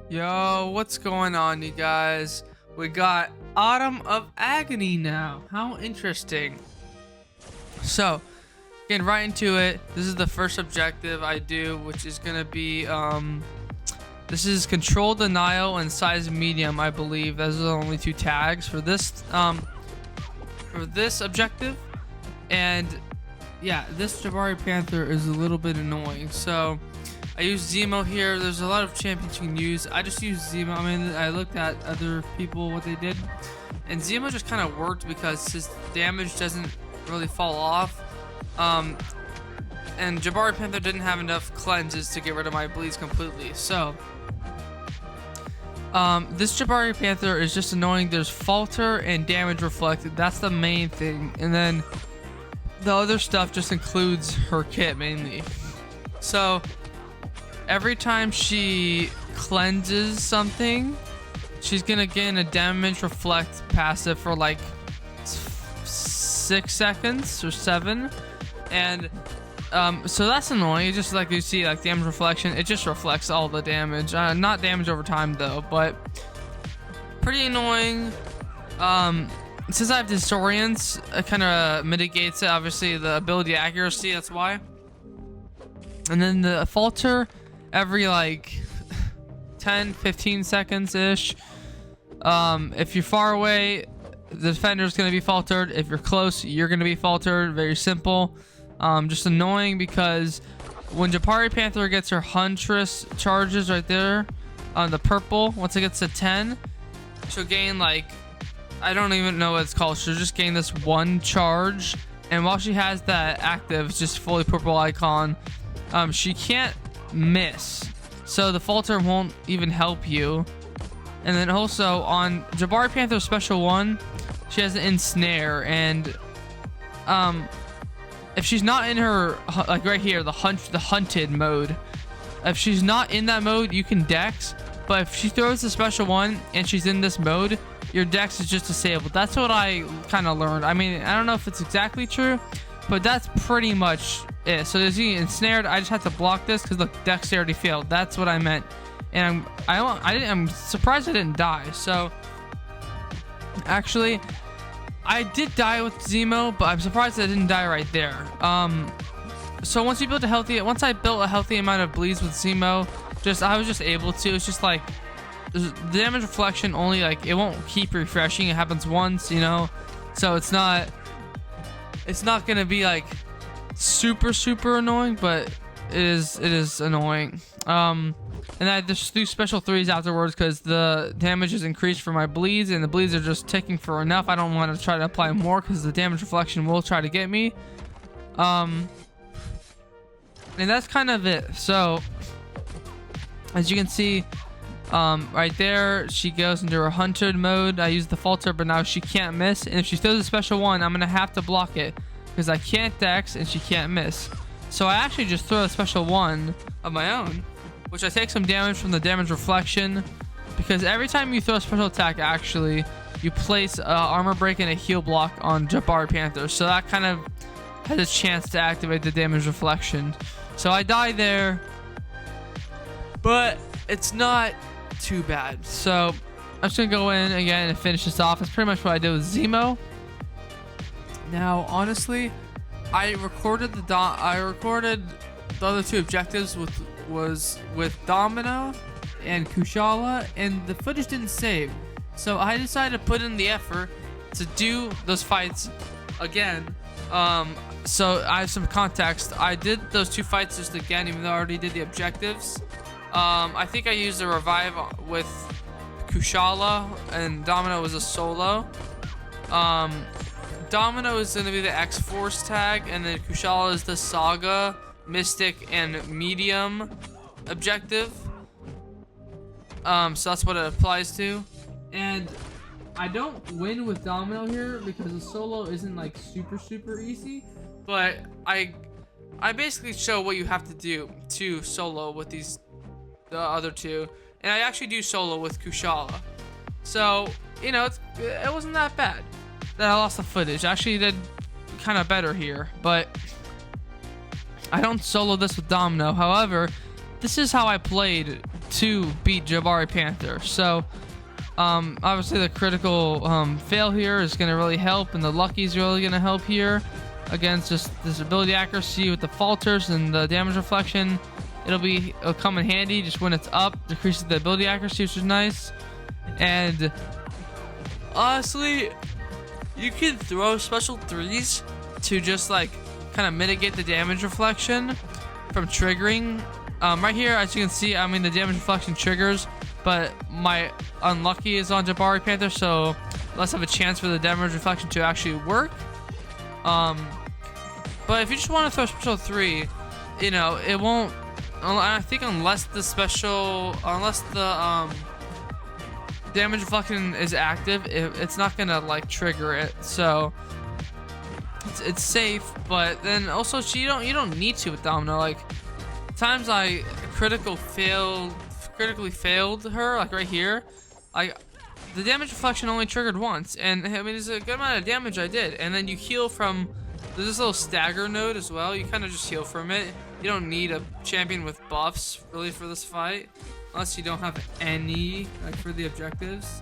Yo, what's going on, you guys? We got Autumn of Agony now. How interesting. So, getting right into it. This is the first objective I do, which is gonna be this is control denial and size medium, I believe. Those are the only two tags for this objective. And yeah, this Jabari Panther is a little bit annoying. So I use Zemo here. There's a lot of champions you can use. I just use Zemo. I mean, I looked at other people, what they did, and Zemo just kind of worked because his damage doesn't really fall off. And Jabari Panther didn't have enough cleanses to get rid of my bleeds completely. So this Jabari Panther is just annoying. There's falter and damage reflected. That's the main thing. And then the other stuff just includes her kit mainly. So every time she cleanses something, she's gonna gain a damage reflect passive for like 6 seconds or 7. And so that's annoying. It's just like you see, like damage reflection, it just reflects all the damage. Not damage over time though, but pretty annoying. Since I have Disorients, it kind of mitigates it. Obviously the ability accuracy, that's why. And then the falter every like 10-15 seconds ish. If you're far away, the defender's gonna be faltered. If you're close, you're gonna be faltered. Very simple. Just annoying because when Jabari Panther gets her Huntress charges right there on the purple, once it gets to 10, she'll gain like, I don't even know what it's called. She'll just gain this one charge, and while she has that active, it's just fully purple icon, she can't miss, so the falter won't even help you. And then also on Jabari Panther special 1, she has an ensnare, and if she's not in her, like right here, the hunted mode, if she's not in that mode, you can dex. But if she throws the special 1 and she's in this mode, your dex is just disabled. That's what I kind of learned. I mean, I don't know if it's exactly true, but that's pretty much it. So as you ensnared, I just had to block this because look, dexterity failed. That's what I meant. And I'm surprised I didn't die. So actually, I did die with Zemo, but I'm surprised I didn't die right there. So once I built a healthy amount of bleeds with Zemo, I was just able to. It's just like the damage reflection only, like it won't keep refreshing. It happens once, you know. So it's not gonna be like super annoying, but it is annoying. And I just do special 3s afterwards because the damage is increased for my bleeds, and the bleeds are just ticking for enough. I don't want to try to apply more because the damage reflection will try to get me. And that's kind of it. So as you can see, right there, she goes into her hunted mode. I use the falter, but now she can't miss. And if she throws a special 1, I'm gonna have to block it because I can't dex and she can't miss. So I actually just throw a special 1 of my own, which I take some damage from the damage reflection, because every time you throw a special attack, actually, you place armor break and a heal block on Jabari Panther. So that kind of has a chance to activate the damage reflection. So I die there, but it's not too bad. So I'm just gonna go in again and finish this off. That's pretty much what I did with Zemo. Now, honestly, I recorded the other two objectives with Domino and Kushala, and the footage didn't save. So I decided to put in the effort to do those fights again. So I have some context. I did those 2 fights just again, even though I already did the objectives. I think I used a revive with Kushala, and Domino was a solo. Domino is going to be the X-Force tag, and then Kushala is the Saga, Mystic, and Medium objective. So that's what it applies to. And I don't win with Domino here because the solo isn't like super easy, but I basically show what you have to do to solo with the other 2, and I actually do solo with Kushala. So you know, it wasn't that bad that I lost the footage. I actually did kind of better here, but I don't solo this with Domino. However, this is how I played to beat Jabari Panther. So obviously the critical fail here is going to really help, and the lucky is really going to help here against just this ability accuracy with the falters and the damage reflection. It'll come in handy just when it's up, decreases the ability accuracy, which is nice. And honestly, you can throw special 3s to just like kind of mitigate the damage reflection from triggering. Right here, as you can see, I mean the damage reflection triggers, but my unlucky is on Jabari Panther, so less of a chance for the damage reflection to actually work. But if you just want to throw special 3, you know, it won't. I think unless the damage reflection is active, it's not gonna like trigger it. So it's safe, but then also you don't need to with Domino. Like times I critically failed her, like right here, the damage reflection only triggered once, and I mean there's a good amount of damage I did. And then you heal from, there's this little stagger node as well. You kind of just heal from it. You don't need a champion with buffs really for this fight, unless you don't have any like for the objectives.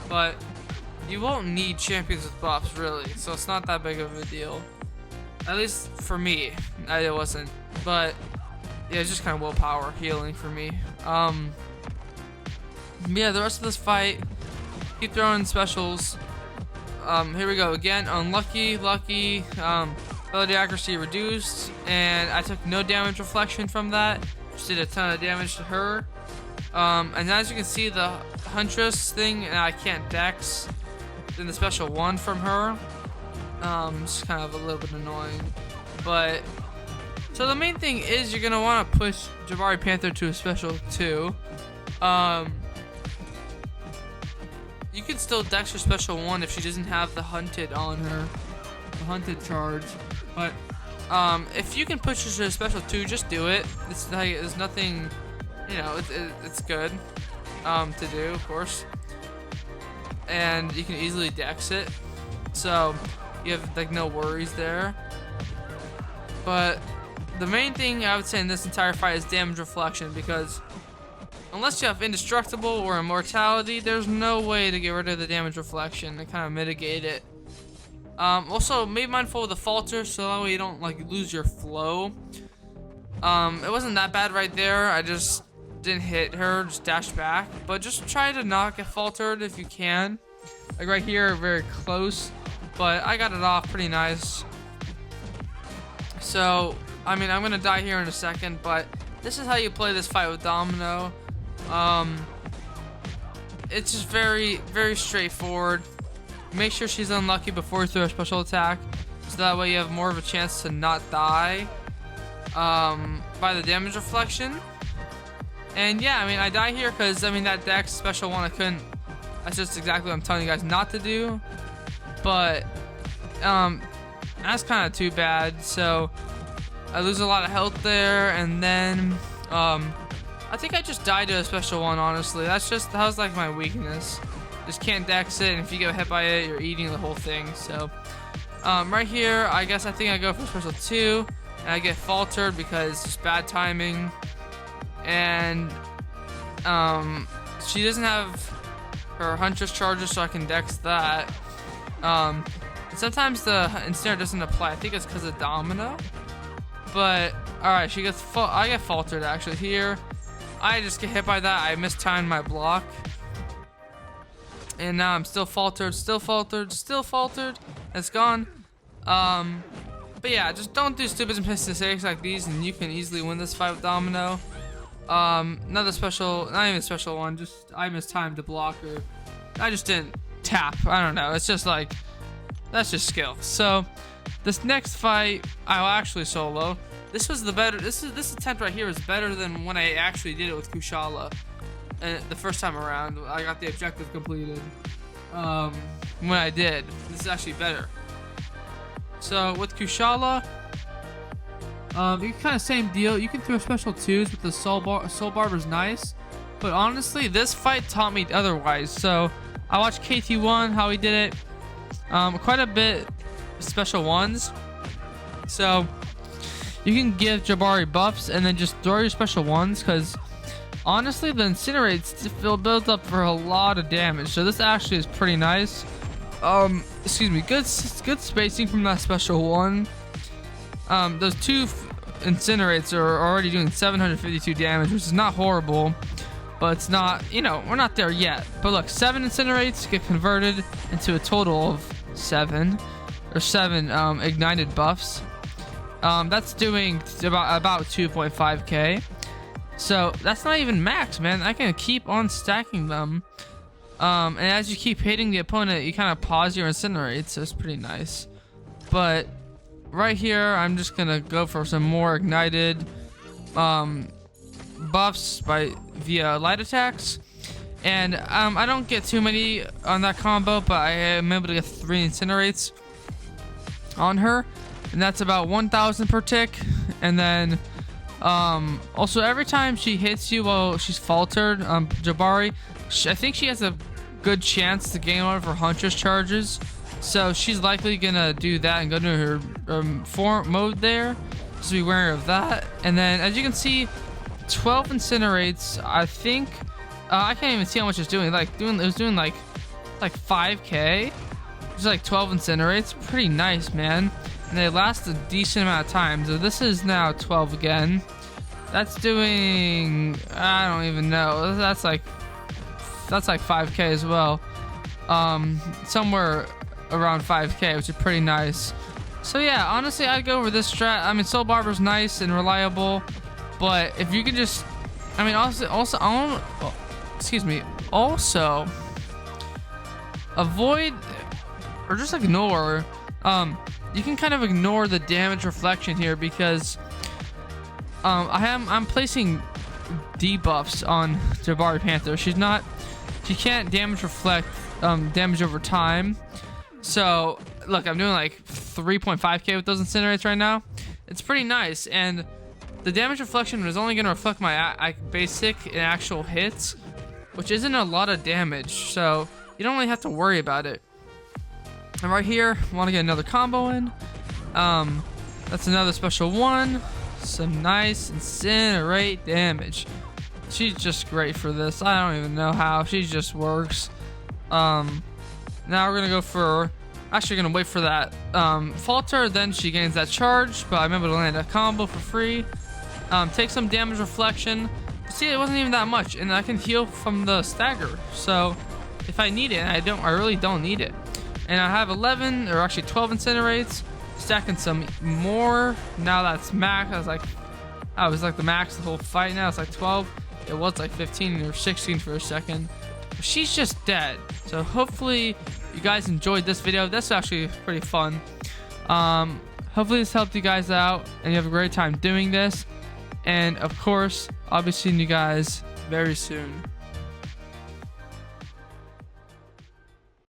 But you won't need champions with buffs really, so it's not that big of a deal. At least for me, it wasn't. But yeah, it's just kind of willpower healing for me. Yeah, the rest of this fight, keep throwing specials. Here we go again. Unlucky, lucky. Ability accuracy reduced, and I took no damage reflection from that. Just did a ton of damage to her. And as you can see, the Huntress thing, and I can't dex. Then the special 1 from her. It's kind of a little bit annoying, but so the main thing is you're gonna want to push Jabari Panther to a special 2. You can still dex her special 1 if she doesn't have the hunted on her, the hunted charge. But if you can push her to a special 2, just do it. There's nothing, you know, it's good to do, of course, and you can easily dex it, so you have like no worries there. But the main thing I would say in this entire fight is damage reflection, because unless you have indestructible or immortality, there's no way to get rid of the damage reflection and kind of mitigate it. Also, be mindful of the falter, so that way you don't like lose your flow. It wasn't that bad right there. I just didn't hit her, just dashed back. But just try to not get faltered if you can. Like right here, very close, but I got it off pretty nice. So, I mean, I'm gonna die here in a second, but this is how you play this fight with Domino. It's just very, very straightforward. Make sure she's unlucky before you throw a special attack, so that way you have more of a chance to not die by the damage reflection. And yeah, I mean, I die here because, I mean, that dex special 1 I couldn't. That's just exactly what I'm telling you guys not to do. But that's kind of too bad. So I lose a lot of health there, and then I think I just died to a special 1. Honestly, that was like my weakness. Just can't dex it, and if you get hit by it, you're eating the whole thing. So right here, I think I go for special 2, and I get faltered because it's just bad timing. And she doesn't have her Huntress charges, so I can dex that. Sometimes the ensnare doesn't apply. I think it's because of Domino. But alright, I get faltered actually here. I just get hit by that. I mistimed my block, and now I'm still faltered, still faltered, still faltered. It's gone. But yeah, just don't do stupid mistakes like these, and you can easily win this fight with Domino. Another special, not even special 1, just I mistimed the block, or I just didn't tap. I don't know. It's just like, that's just skill. So this next fight, I'll actually solo. This was the better. This attempt right here is better than when I actually did it with Kushala. And the first time around, I got the objective completed. When I did, this is actually better. So with Kushala, you kind of same deal. You can throw special 2s with the Soul Barber's nice, but honestly, this fight taught me otherwise. So I watched KT1 how he did it. Quite a bit special 1s. So you can give Jabari buffs and then just throw your special 1s, because honestly, the incinerates builds up for a lot of damage, so this actually is pretty nice. Excuse me, good spacing from that special one. Those two incinerates are already doing 752 damage, which is not horrible, but it's not, you know, we're not there yet. But look, 7 incinerates get converted into a total of 7 ignited buffs. That's doing about 2.5k. So that's not even max, man. I can keep on stacking them. And as you keep hitting the opponent, you kind of pause your incinerate, so it's pretty nice. But right here, I'm just gonna go for some more ignited buffs via light attacks. And I don't get too many on that combo, but I am able to get 3 incinerates on her, and that's about 1,000 per tick. And then also every time she hits you while she's faltered, Jabari, I think she has a good chance to gain one of her Huntress charges, so she's likely gonna do that and go to her form mode there, so be wary of that. And then as you can see, 12 incinerates. I think I can't even see how much it's doing. It was doing like 5k. It's like 12 incinerates. Pretty nice, man. And they last a decent amount of time. So this is now 12 again. That's doing, I don't even know. That's like 5k as well. Somewhere around 5k, which is pretty nice. So yeah, honestly, I'd go over this strat. I mean, Soul Barber's nice and reliable, but if you can just, I mean, also avoid or just ignore. You can kind of ignore the damage reflection here, because I'm placing debuffs on Jabari Panther. She can't damage reflect damage over time. So look, I'm doing like 3.5k with those incinerates right now. It's pretty nice, and the damage reflection is only going to reflect my basic and actual hits, which isn't a lot of damage, so you don't really have to worry about it. And right here, I want to get another combo in. That's another special one. Some nice incinerate damage. She's just great for this. I don't even know how. She just works. Now we're gonna go for, actually gonna wait for that falter, then she gains that charge, but I'm able to land a combo for free. Take some damage reflection. See, it wasn't even that much, and I can heal from the stagger. So if I need it, and I really don't need it. And I have 11, or actually 12 incinerates. Stacking some more. Now that's max. I was like the max the whole fight. Now it's like 12. It was like 15 or 16 for a second. But she's just dead. So hopefully you guys enjoyed this video. That's actually pretty fun. Hopefully this helped you guys out and you have a great time doing this. And of course, I'll be seeing you guys very soon.